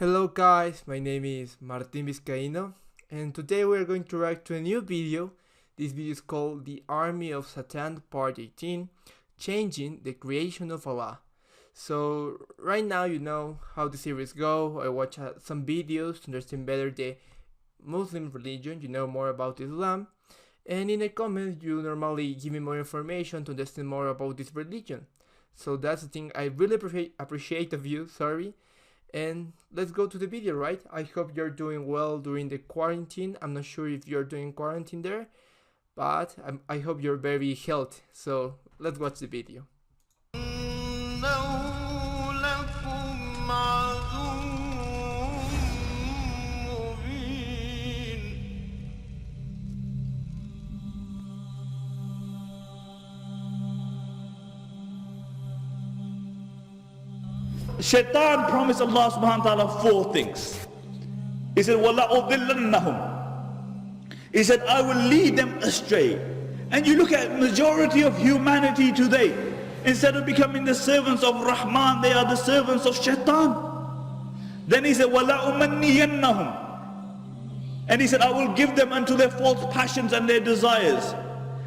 Hello guys, my name is Martin Vizcaino and today we are going to react to a new video. This video is called The Army of Satan Part 18, Changing the Creation of Allah. So right now you know how the series go. I watch some videos to understand better the Muslim religion, you know more about Islam, and in the comments you normally give me more information to understand more about this religion. So that's the thing I really appreciate of you, sorry. And let's go to the video, right? I hope you're doing well during the quarantine. I'm not sure if you're doing quarantine there, but I hope you're very healthy. So let's watch the video. Shaitan promised Allah subhanahu wa ta'ala 4 things. He said, وَلَأُضِلَّنَّهُمْ. He said, I will lead them astray. And you look at majority of humanity today, instead of becoming the servants of Rahman, they are the servants of Shaitan. Then he said, وَلَأُمَنِّيَنَّهُمْ. And he said, I will give them unto their false passions and their desires.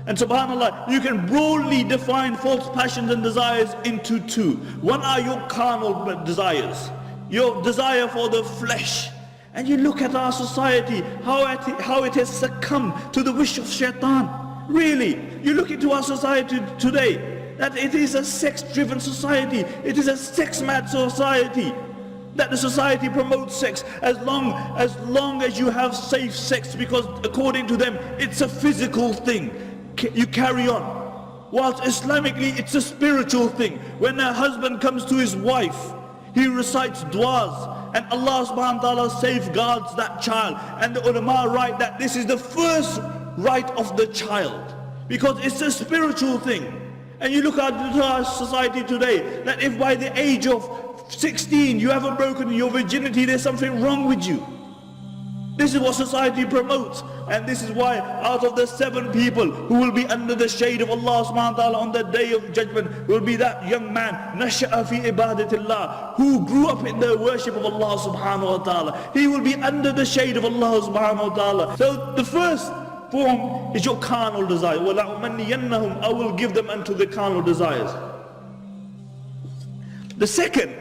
And subhanAllah, you can broadly define false passions and desires into 2. One are your carnal desires, your desire for the flesh. And you look at our society, how it has succumbed to the wish of Shaitan. Really, you look into our society today, that it is a sex-driven society, it is a sex-mad society. That the society promotes sex as long as you have safe sex, because according to them, it's a physical thing. You carry on. Whilst Islamically it's a spiritual thing. When a husband comes to his wife, he recites du'as, and Allah subhanahu wa ta'ala safeguards that child. And the ulama write that this is the first right of the child, because it's a spiritual thing. And you look at our society today, that if by the age of 16 you haven't broken your virginity, there's something wrong with you. This is what society promotes, and this is why out of the 7 people who will be under the shade of Allah subhanahu wa ta'ala on the day of judgment will be that young man, nasha'a fi ibadatillah, who grew up in the worship of Allah subhanahu wa ta'ala. He will be under the shade of Allah subhanahu wa ta'ala. So the first form is your carnal desire. وَلَأُمَنِّيَنَّهُمْ, I will give them unto the carnal desires. The second,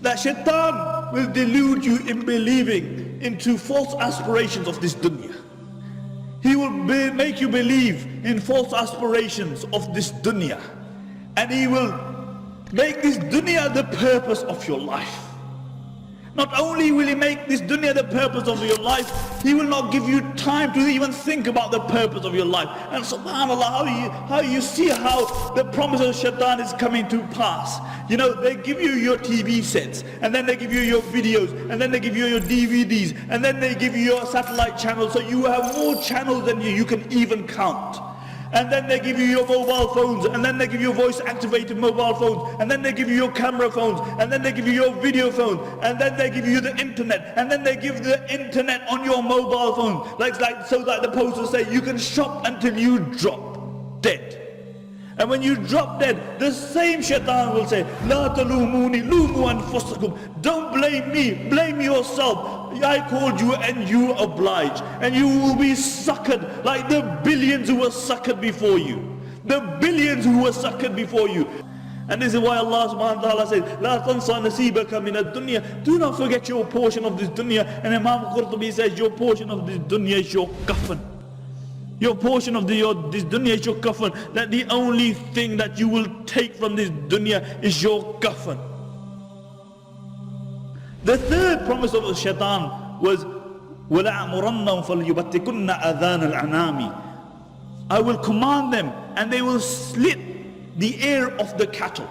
that Shaitan will delude you in believing into false aspirations of this dunya. He will make you believe in false aspirations of this dunya, and he will make this dunya the purpose of your life. Not only will he make this dunya the purpose of your life, he will not give you time to even think about the purpose of your life. And subhanAllah, how you see how the promise of Shaitan is coming to pass. You know, they give you your TV sets, and then they give you your videos, and then they give you your DVDs, and then they give you your satellite channels, so you have more channels than you can even count. And then they give you your mobile phones, and then they give you voice activated mobile phones, and then they give you your camera phones, and then they give you your video phone, and then they give you the internet, and then they give the internet on your mobile phone, so that the posters say you can shop until you drop dead. And when you drop dead, the same Shaitan will say, La talumuni, lumu anfusakum. Don't blame me, blame yourself. I called you and you obliged. And you will be suckered like the billions who were suckered before you. The billions who were suckered before you. And this is why Allah subhanahu wa ta'ala says, La tansa nasibaka min ad-dunya. Do not forget your portion of this dunya. And Imam Qurtubi says, your portion of this dunya is your kafan. Your portion of this dunya is your kafan. That the only thing that you will take from this dunya is your kafan. The third promise of Shaitan was, وَلَأَمُرَنَّهُمْ فَلْيُبَتِّكُنَّ أَذَانَ الْأَنَامِ. I will command them, and they will slit the ear of the cattle.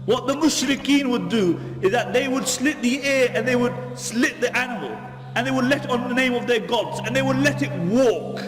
What the mushrikeen would do is that they would slit the ear, and they would slit the animal, and they would let on the name of their gods, and they would let it walk.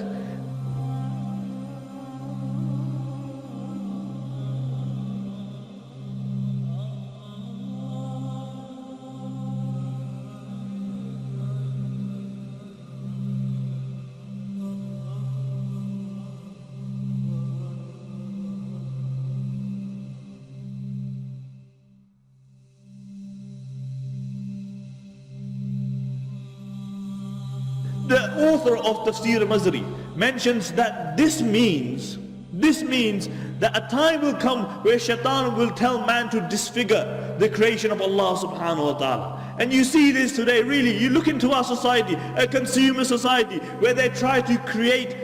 The author of Tafsir Mazari mentions that this means that a time will come where shaitan will tell man to disfigure the creation of Allah subhanahu wa ta'ala. And you see this today, really. You look into our society, a consumer society, where they try to create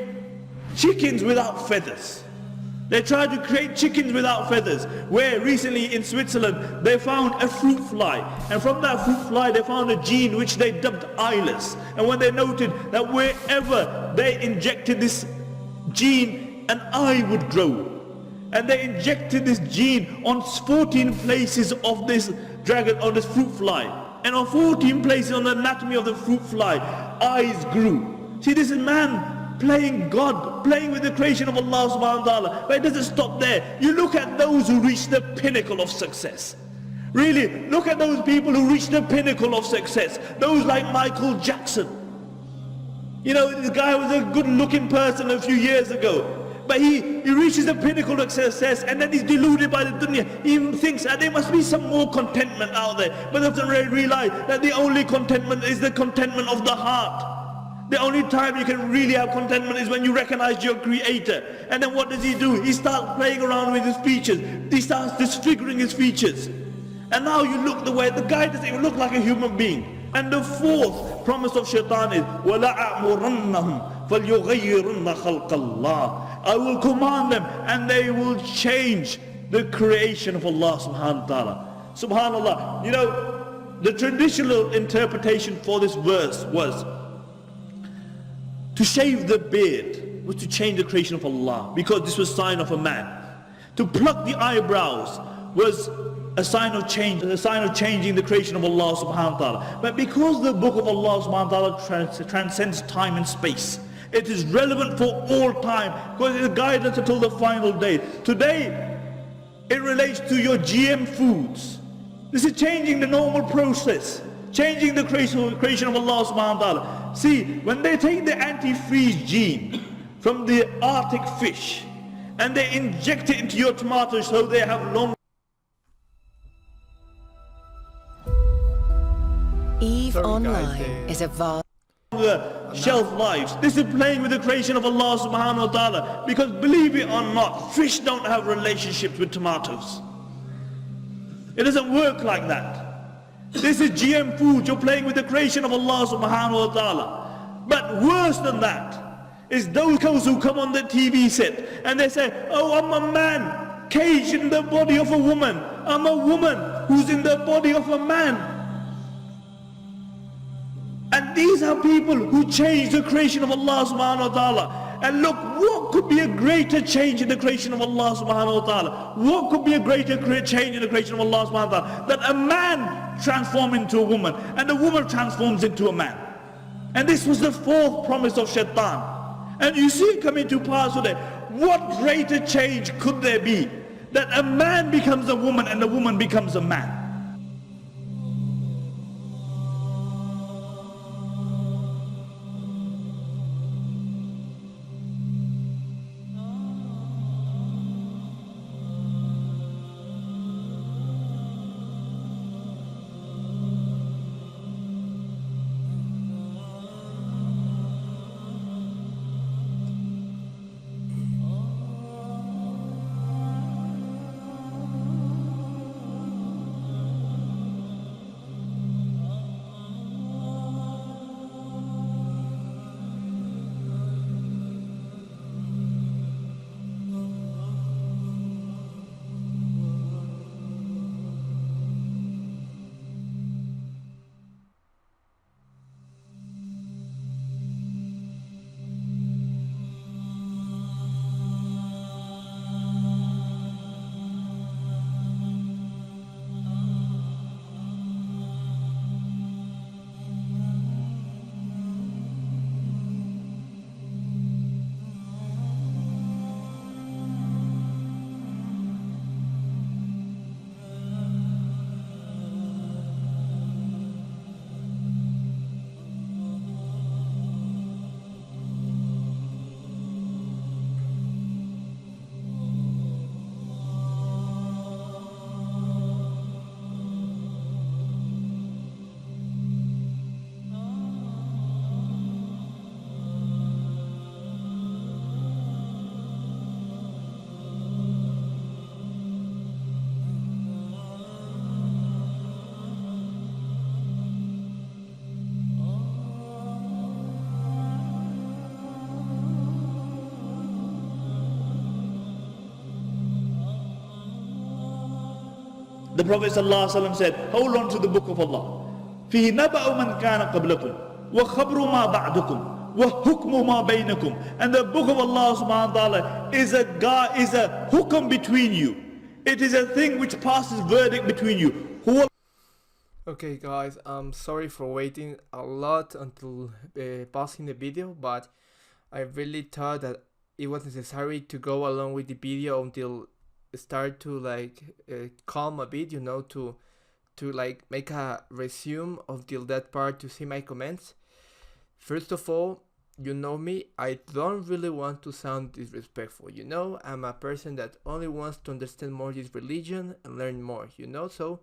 chickens without feathers. They try to create chickens without feathers. Where recently in Switzerland they found a fruit fly, and from that fruit fly they found a gene which they dubbed eyeless. And when they noted that wherever they injected this gene, an eye would grow. And they injected this gene on 14 places of this dragon, on this fruit fly. And on 14 places on the anatomy of the fruit fly, eyes grew. See, this is man playing God, playing with the creation of Allah subhanahu wa ta'ala. But it doesn't stop there. You look at those who reach the pinnacle of success. Really, look at those people who reach the pinnacle of success. Those like Michael Jackson. You know, this guy was a good looking person a few years ago. But he reaches the pinnacle of success, and then he's deluded by the dunya. He even thinks that there must be some more contentment out there. But doesn't realize that the only contentment is the contentment of the heart. The only time you can really have contentment is when you recognize your creator. And then what does he do? He starts playing around with his features. He starts disfiguring his features. And now you look the way, the guy doesn't even look like a human being. And the fourth promise of shaitan is, وَلَأَعْمُرَنَّهُمْ فَلْيُغَيِّرُنَّ خَلْقَ اللَّهِ. I will command them and they will change the creation of Allah subhanahu wa ta'ala. Subhanallah. You know, the traditional interpretation for this verse was to shave the beard was to change the creation of Allah, because this was a sign of a man. To pluck the eyebrows was a sign of change, a sign of changing the creation of Allah subhanahu wa ta'ala. But because the book of Allah subhanahu wa ta'ala transcends time and space, it is relevant for all time, because it guides us until the final day. Today, it relates to your GM foods. This is changing the normal process, changing the creation of Allah subhanahu wa ta'ala. See, when they take the antifreeze gene from the Arctic fish and they inject it into your tomatoes so they have long EVE Online is a vast shelf lives. This is playing with the creation of Allah subhanahu wa ta'ala, because believe it or not, fish don't have relationships with tomatoes. It doesn't work like that. This is GM food. You're playing with the creation of Allah subhanahu wa ta'ala. But worse than that is those who come on the TV set and they say, oh, I'm a man caged in the body of a woman. I'm a woman who's in the body of a man. And these are people who change the creation of Allah subhanahu wa ta'ala. And look, what could be a greater change in the creation of Allah subhanahu wa ta'ala? What could be a greater change in the creation of Allah subhanahu wa ta'ala? That a man transforms into a woman and a woman transforms into a man. And this was the fourth promise of shaitan. And you see it coming to pass today. What greater change could there be? That a man becomes a woman and a woman becomes a man. The Prophet ﷺ said, hold on to the book of Allah. فيه نبأ من كان قبلكم وخبر ما بعدكم وحكم ما بينكم. And the book of Allah subhanahu wa ta'ala is a hukm between you. It is a thing which passes verdict between you. Okay guys, I'm sorry for waiting a lot until pausing the video, but I really thought that it was necessary to go along with the video until start to like calm a bit, you know, to like make a resume until that part to see my comments. First of all, you know me, I don't really want to sound disrespectful, you know. I'm a person that only wants to understand more this religion and learn more, you know. So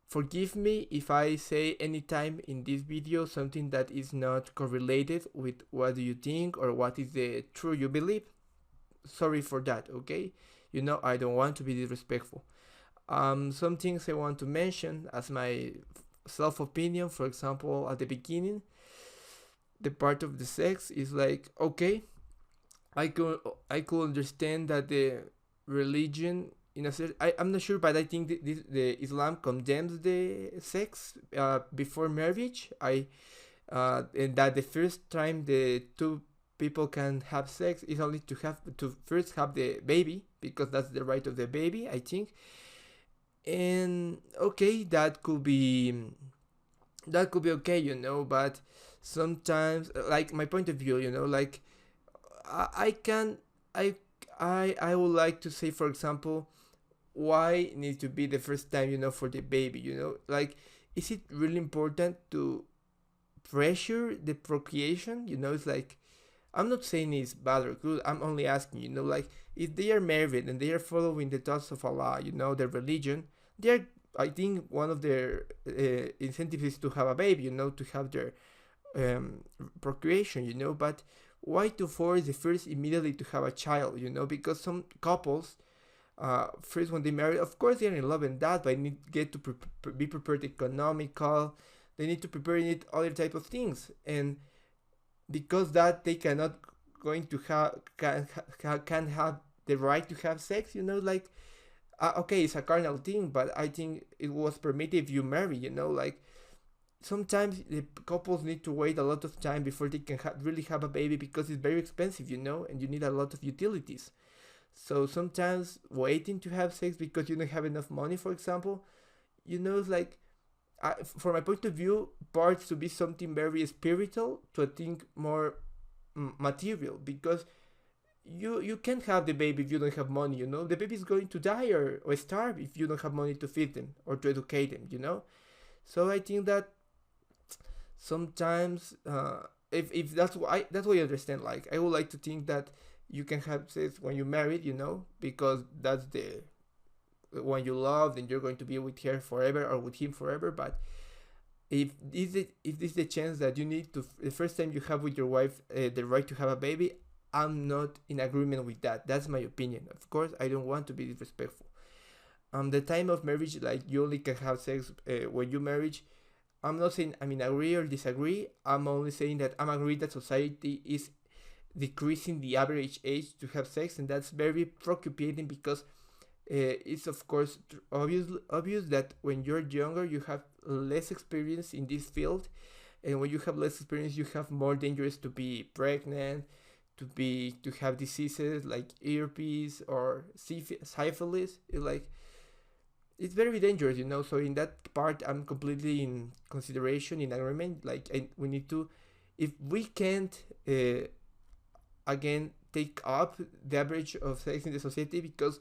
forgive me if I say anytime in this video something that is not correlated with what do you think or what is the true you believe. Sorry for that, okay? You know, I don't want to be disrespectful. Some things I want to mention as my self-opinion. For example, at the beginning, the part of the sex is like, okay, I could understand that the religion, in a certain, I'm not sure, but I think the Islam condemns the sex before marriage. And that the first time the two people can have sex is only to first have the baby, because that's the right of the baby, I think. And okay, that could be okay, you know, but sometimes, like my point of view, you know, like I would like to say, for example, why it needs to be the first time, you know, for the baby, you know, like, is it really important to pressure the procreation? You know, it's like, I'm not saying it's bad or good, I'm only asking, you know, like, if they are married and they are following the thoughts of Allah, you know, their religion, they're, I think one of their incentives is to have a baby, you know, to have their procreation, you know. But why to force the first immediately to have a child, you know? Because some couples, first when they marry, of course they're in love and that, but they need to get to be prepared economical, they need to prepare in it other type of things, and because that they cannot going to have can have the right to have sex, you know, like okay, it's a carnal thing, but I think it was permitted if you marry, you know, like sometimes the couples need to wait a lot of time before they can really have a baby, because it's very expensive, you know, and you need a lot of utilities. So sometimes waiting to have sex because you don't have enough money, for example, you know, it's like, from my point of view, parts to be something very spiritual to a thing more material, because you can't have the baby if you don't have money, you know. The baby is going to die or starve if you don't have money to feed them or to educate them, you know. So I think that sometimes if that's why I understand, like, I would like to think that you can have sex when you're married, you know, because that's the one you love, then you're going to be with her forever or with him forever. But if this is the chance that you need to, the first time you have with your wife the right to have a baby, I'm not in agreement with that. That's my opinion. Of course, I don't want to be disrespectful. The time of marriage, like, you only can have sex when you marriage. I'm not saying I'm in agree or disagree. I'm only saying that I'm agree that society is decreasing the average age to have sex, and that's very preoccupating, because it's of course obvious that when you're younger you have less experience in this field, and when you have less experience you have more dangerous to be pregnant, to have diseases like herpes or syphilis. It's very dangerous, you know. So in that part I'm completely in consideration, in agreement. Like, we need to, if we can't again take up the average of sex in the society, because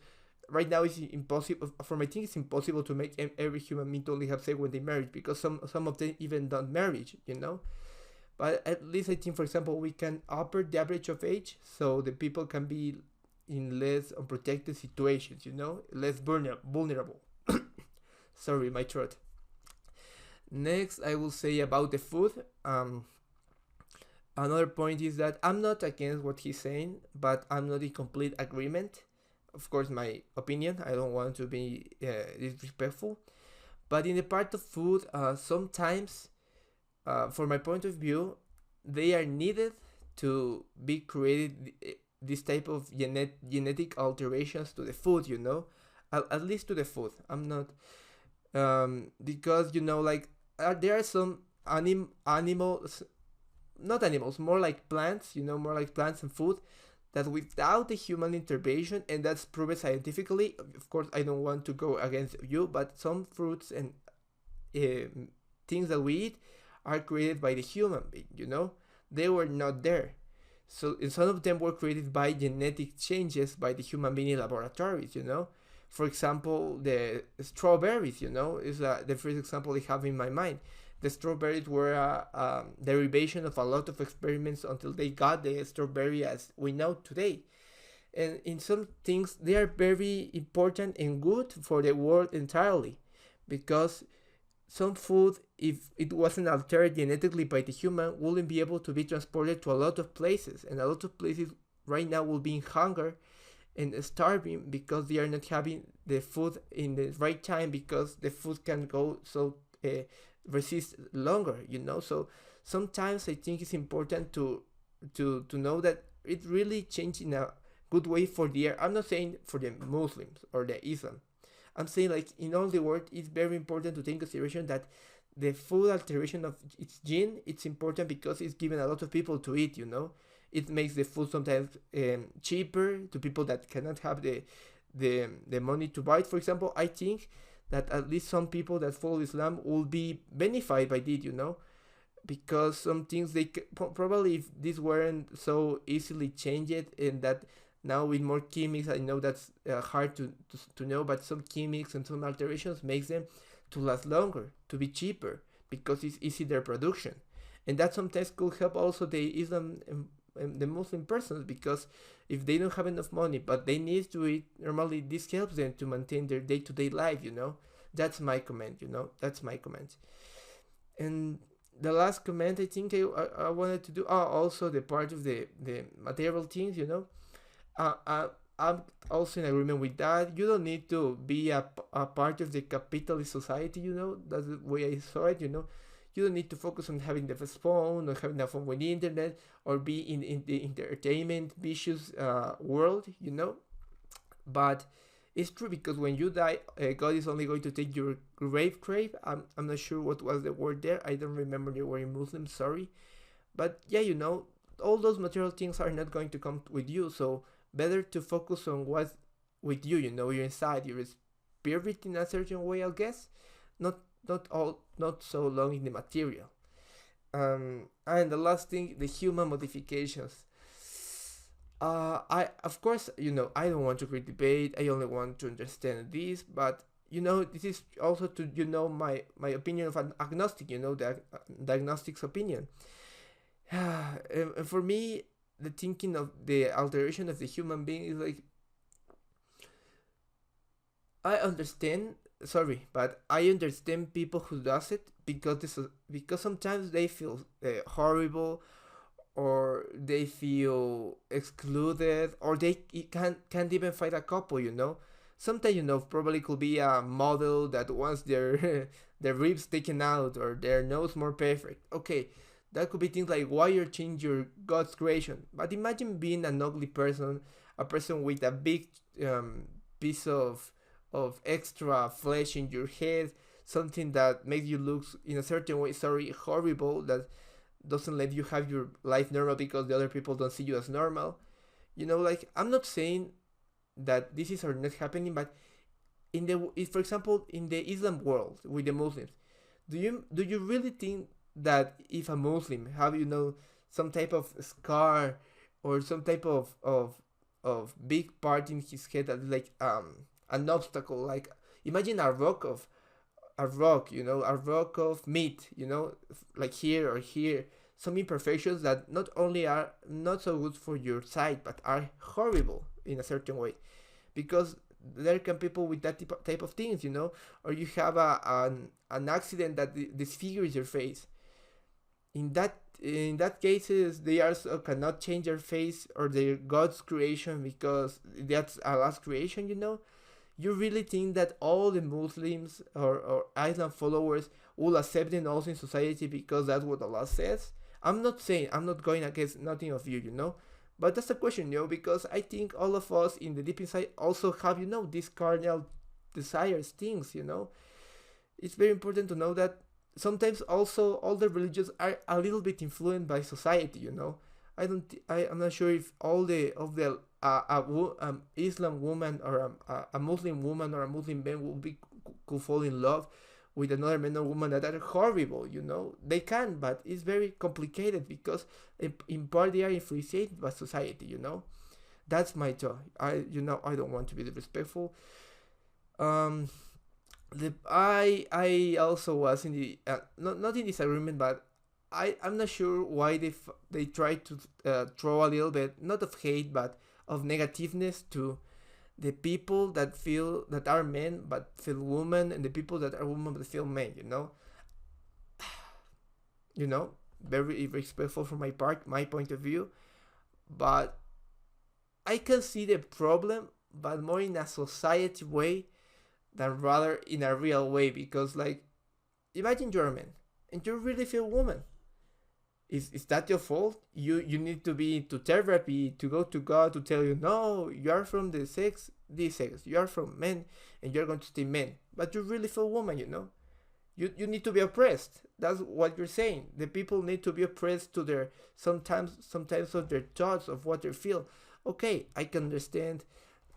right now it's impossible, for my thing it's impossible to make every human being to only have sex when they marry, because some of them even don't marry, you know. But at least I think, for example, we can upper the average of age so the people can be in less unprotected situations, you know, less vulnerable. Sorry, my throat. Next, I will say about the food. Another point is that I'm not against what he's saying, but I'm not in complete agreement. Of course, my opinion, I don't want to be disrespectful. But in the part of food, sometimes, from my point of view, they are needed to be created, this type of genetic alterations to the food, you know, at least to the food. I'm not, because like there are some animals, not animals, more like plants, more like plants and food that without the human intervention, and that's proven scientifically. Of course, I don't want to go against you, but some fruits and things that we eat are created by the human being. They were not there. So some of them were created by genetic changes by the human being in laboratories. For example, the strawberries, is the first example I have in my mind. The strawberries were a derivation of a lot of experiments until they got the strawberry as we know today. And in some things, they are very important and good for the world entirely, because some food, if it wasn't altered genetically by the human, wouldn't be able to be transported to a lot of places, and a lot of places right now will be in hunger and starving because they are not having the food in the right time, because the food can go so resist longer. So sometimes I think it's important to know that it really changed in a good way for the air. I'm not saying for the Muslims or the Islam. I'm saying like in all the world, it's very important to take in consideration that the food alteration of its gene, it's important because it's given a lot of people to eat. It makes the food sometimes cheaper to people that cannot have the money to buy it. For example, I think that at least some people that follow Islam will be benefited by it, because some things they probably, if this weren't so easily changed, and that now with more chemics, I know that's hard to know, but some chemics and some alterations makes them to last longer, to be cheaper, because it's easy their production. And that sometimes could help also the Islam and the Muslim persons, because if they don't have enough money but they need to eat, normally this helps them to maintain their day-to-day life. That's my comment. That's my comment. And the last comment I think I wanted to do, also the part of the material things. I'm also in agreement with that. You don't need to be a part of the capitalist society. That's the way I saw it. You don't need to focus on having the best phone or having a phone with the internet, or be in the entertainment vicious world. But it's true, because when you die, God is only going to take your grave. I'm not sure what was the word there. I don't remember the word in Muslim. Sorry. But yeah, all those material things are not going to come with you. So better to focus on what's with you. You're inside, your spirit in a certain way, I guess. Not so long in the material. And the last thing, the human modifications. I of course, I don't want to create debate. I only want to understand this, but this is also to my opinion of an agnostic. The agnostic's opinion. And for me, the thinking of the alteration of the human being is like, I understand. Sorry, but I understand people who does it because sometimes they feel horrible, or they feel excluded, or they can't even find a couple. Sometimes probably could be a model that wants their their ribs taken out or their nose more perfect. Okay, that could be things like why you change your God's creation. But imagine being an ugly person, a person with a big piece of extra flesh in your head, something that makes you look in a certain way, horrible, that doesn't let you have your life normal because the other people don't see you as normal. Like, I'm not saying that this is or not happening, but for example, in the Islam world with the Muslims, do you really think that if a Muslim have some type of scar or some type of big part in his head that like an obstacle, like imagine a rock of meat, like here or here, some imperfections that not only are not so good for your sight, but are horrible in a certain way, because there can people with that type of things, or you have an accident that disfigures your face. In that cases, they also cannot change their face or their God's creation because that's Allah's creation. You really think that all the Muslims or Islam followers will accept them also in society because that's what Allah says? I'm not going against nothing of you, but that's a question, because I think all of us in the deep inside also have, these carnal desires things, it's very important to know that sometimes also all the religions are a little bit influenced by society, you know. I'm not sure if all the of the Islam woman or a Muslim woman or a Muslim man could fall in love with another man or woman that are horrible, you know. They can, but it's very complicated because in part they are influenced by society, you know. That's my job. I don't want to be disrespectful. I also was in the not in disagreement, but I'm not sure why they try to throw a little bit, not of hate but of negativeness to the people that are men but feel women, and the people that are women but feel men, you know. Very respectful from my part, my point of view, but I can see the problem, but more in a society way than rather in a real way. Because, like, imagine you're a man and you really feel woman. Is that your fault? You need to be into therapy to go to God to tell you, no, you are from this sex, you are from men and you're going to stay men, but you really feel woman, you know. You need to be oppressed. That's what you're saying. The people need to be oppressed to their sometimes of their thoughts of what they feel. Okay, I can understand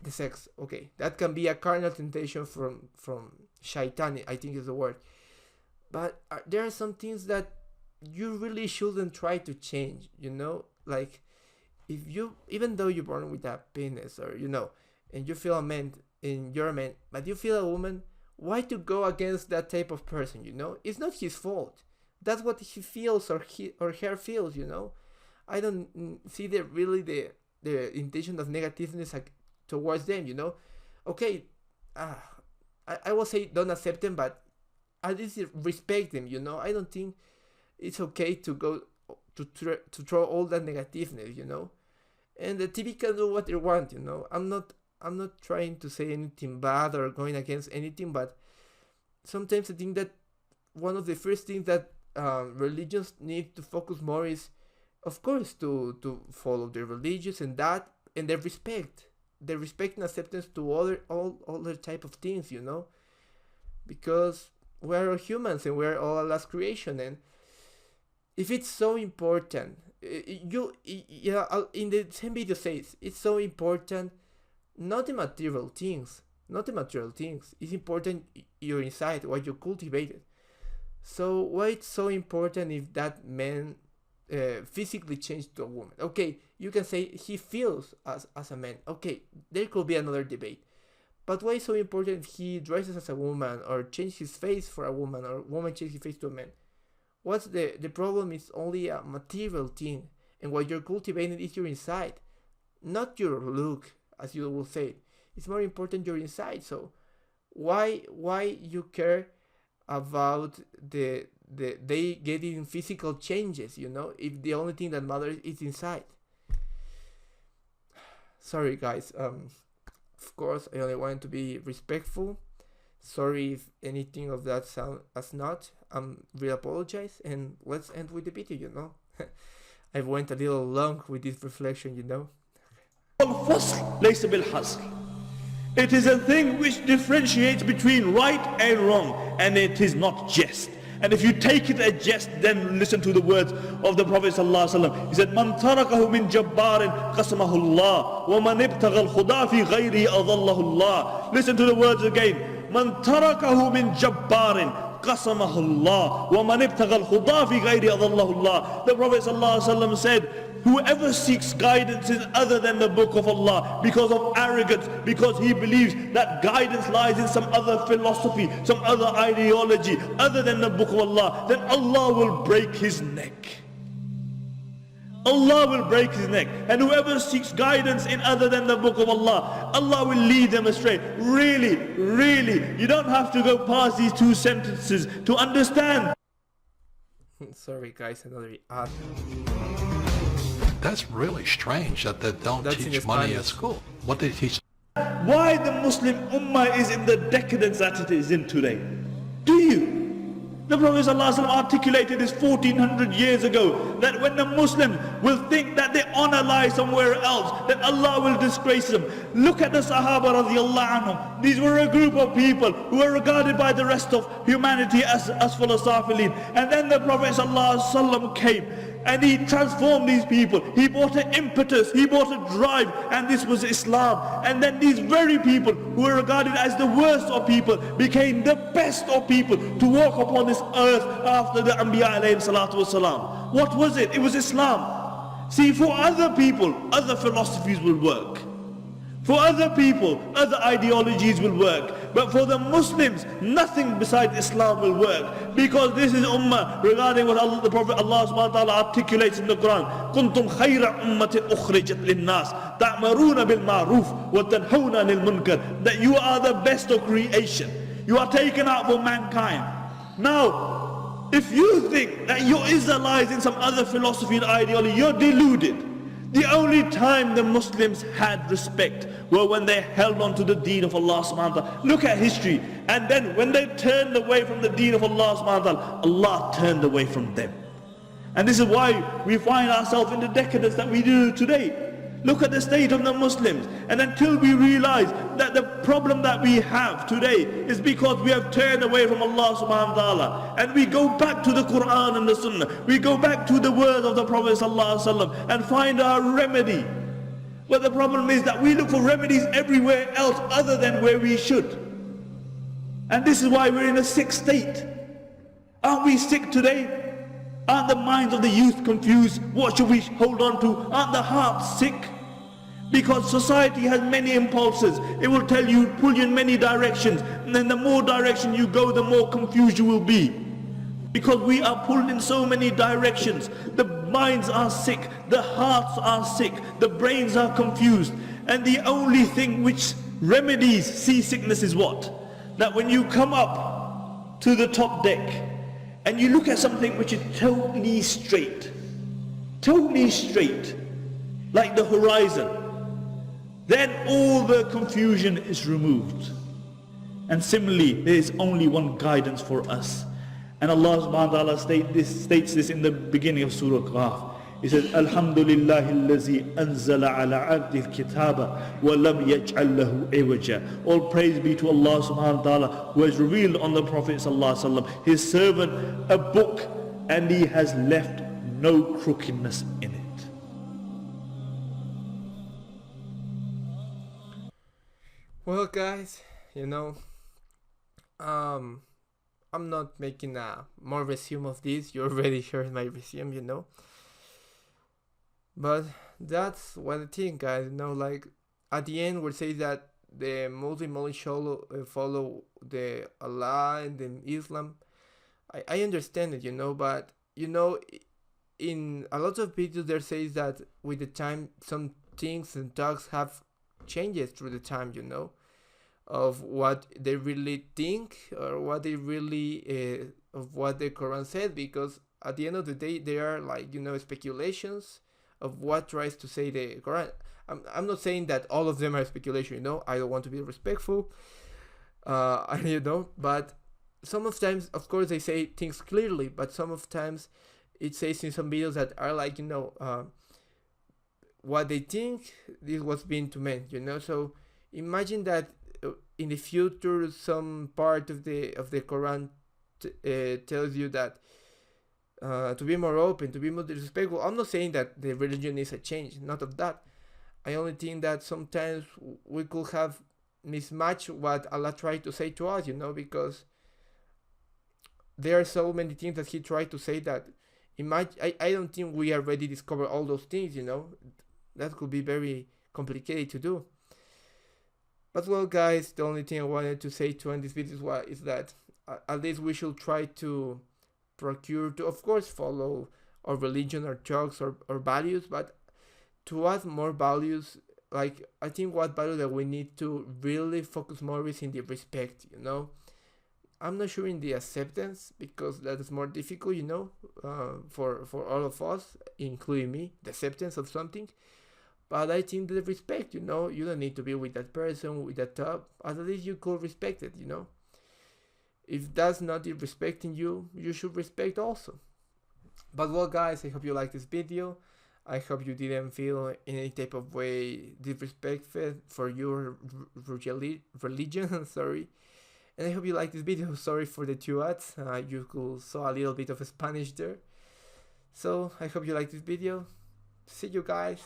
the sex. Okay, that can be a carnal temptation from shaitan, I think is the word. But there are some things that you really shouldn't try to change, you know. Like, if you, even though you're born with a penis, or you know, and you feel a man and you're a man, but you feel a woman, why to go against that type of person, you know? It's not his fault. That's what he feels or her feels, you know. I don't see the intention of negativeness towards them, you know. Okay, I will say don't accept them, but at least respect them, you know. I don't think it's okay to go to throw all that negativeness, you know. And the TV can do what they want, you know. I'm not trying to say anything bad or going against anything, but sometimes I think that one of the first things that religions need to focus more is, of course, to follow their religions and that, and their respect and acceptance to all other type of things, you know, because we're all humans and we're all Allah's creation. And if it's so important, in the same video says it's so important, not the material things. It's important your inside, what you cultivated. So why it's so important if that man physically changed to a woman? Okay, you can say he feels as a man. Okay, there could be another debate. But why is so important if he dresses as a woman, or change his face for a woman, or woman change his face to a man? What's the problem? Is only a material thing, and what you're cultivating is your inside, not your look, as you will say. It's more important your inside. So why you care about they getting physical changes, you know, if the only thing that matters is inside? Sorry guys, of course I only wanted to be respectful. Sorry if anything of that sound as not. Really apologize, and let's end with the video, you know. I went a little long with this reflection, you know. It is a thing which differentiates between right and wrong, and it is not jest. And if you take it as jest, then listen to the words of the Prophet ﷺ. He said, "Man tarakahu min jabbarin qasamahu Allah, wa man ibtagha al-khuda fi ghayrihi adallahu Allah." Listen to the words again. Man tarakahu min jabbarin qasamahu Allah, wa man ibtagha al-khuda fi ghayrihi adallahu Allah. The Prophet ﷺ said, whoever seeks guidance in other than the book of Allah because of arrogance, because he believes that guidance lies in some other philosophy, some other ideology other than the book of Allah, then Allah will break his neck. Allah will break his neck. And whoever seeks guidance in other than the book of Allah, Allah will lead them astray. Really, you don't have to go past these two sentences to understand. Sorry guys, another ad. That's really strange that they don't teach money at school. What they teach? Why the Muslim Ummah is in the decadence that it is in today? Do you? The Prophet ﷺ articulated this 1400 years ago, that when the Muslims will think that they honor lies somewhere else, then Allah will disgrace them. Look at the Sahaba radiallahu anhum. These were a group of people who were regarded by the rest of humanity as asfalafilin. And then the Prophet sallallahu alaihi wasallam came and he transformed these people. He brought an impetus, he brought a drive, and this was Islam. And then these very people who were regarded as the worst of people became the best of people to walk upon this earth after the Anbiya alayhi salatu wasalam. What was it? It was Islam. See, for other people, other philosophies will work. For other people, other ideologies will work. But for the Muslims, nothing besides Islam will work. Because this is ummah regarding what the Prophet Allah subhanahu wa ta'ala articulates in the Quran. كُنْتُمْ خَيْرَ أُمَّةٍ أُخْرِجَتْ لِلنَّاسِ تَأْمَرُونَ بِالْمَعْرُوفِ وَتَنْهَوْنَ عَنِ الْمُنْكَرِ. That you are the best of creation. You are taken out for mankind. Now, if you think that your Israelites in some other philosophy and ideology, you're deluded. The only time the Muslims had respect were when they held on to the deen of Allah subhanahu wa ta'ala. Look at history. And then when they turned away from the deen of Allah subhanahu wa ta'ala, Allah turned away from them. And this is why we find ourselves in the decadence that we do today. Look at the state of the Muslims. And until we realize that the problem that we have today is because we have turned away from Allah subhanahu wa ta'ala, and we go back to the Quran and the Sunnah, we go back to the words of the Prophet sallallahu alaihi wasallam and find our remedy. But the problem is that we look for remedies everywhere else other than where we should. And this is why we're in a sick state. Aren't we sick today? Aren't the minds of the youth confused? What should we hold on to? Aren't the hearts sick? Because society has many impulses. It will tell you, pull you in many directions. And then the more direction you go, the more confused you will be. Because we are pulled in so many directions. The minds are sick. The hearts are sick. The brains are confused. And the only thing which remedies seasickness is what? That when you come up to the top deck, and you look at something which is totally straight, like the horizon, then all the confusion is removed. And similarly, there is only one guidance for us. And Allah subhanahu wa ta'ala states this in the beginning of Surah Qaf. He says, Alhamdulillahi allazi anzala ala abdil kitaba wa lam yaj'al lahu iwaja. All praise be to Allah subhanahu wa ta'ala who has revealed on the Prophet sallallahu alaihi wasallam, his servant, a book, and he has left no crookedness in it. Well guys, I'm not making a more resume of this. You already heard my resume, But that's one thing, guys. Like at the end, we'll say that the Muslim only follow the Allah and the Islam. I understand it, but in a lot of videos there says that with the time some things and talks have changes through the time, of what they really think or what they really of what the Quran said, because at the end of the day they are like speculations of what tries to say the Quran. I'm not saying that all of them are speculation, I don't want to be respectful, but some of times, of course, they say things clearly, but some of times it says in some videos that are like, what they think this was being to men, so imagine that in the future some part of the Quran tells you that to be more open, to be more respectful. I'm not saying that the religion is a change, not of that. I only think that sometimes we could have mismatched what Allah tried to say to us, because there are so many things that He tried to say that I don't think we already discovered all those things, That could be very complicated to do. But well, guys, the only thing I wanted to say to end this video is that at least we should try to procure to, of course, follow our religion, our talks, or values, but to add more values. Like, I think what value that we need to really focus more is in the respect, I'm not sure in the acceptance, because that is more difficult, for all of us, including me, the acceptance of something. But I think the respect, you don't need to be with that person, with that top, at least you could respect it, If that's not the respecting you, you should respect also. But well, guys, I hope you like this video. I hope you didn't feel in any type of way disrespected for your religion. Sorry. And I hope you like this video. Sorry for the 2 ads. You could saw a little bit of Spanish there. So I hope you like this video. See you guys.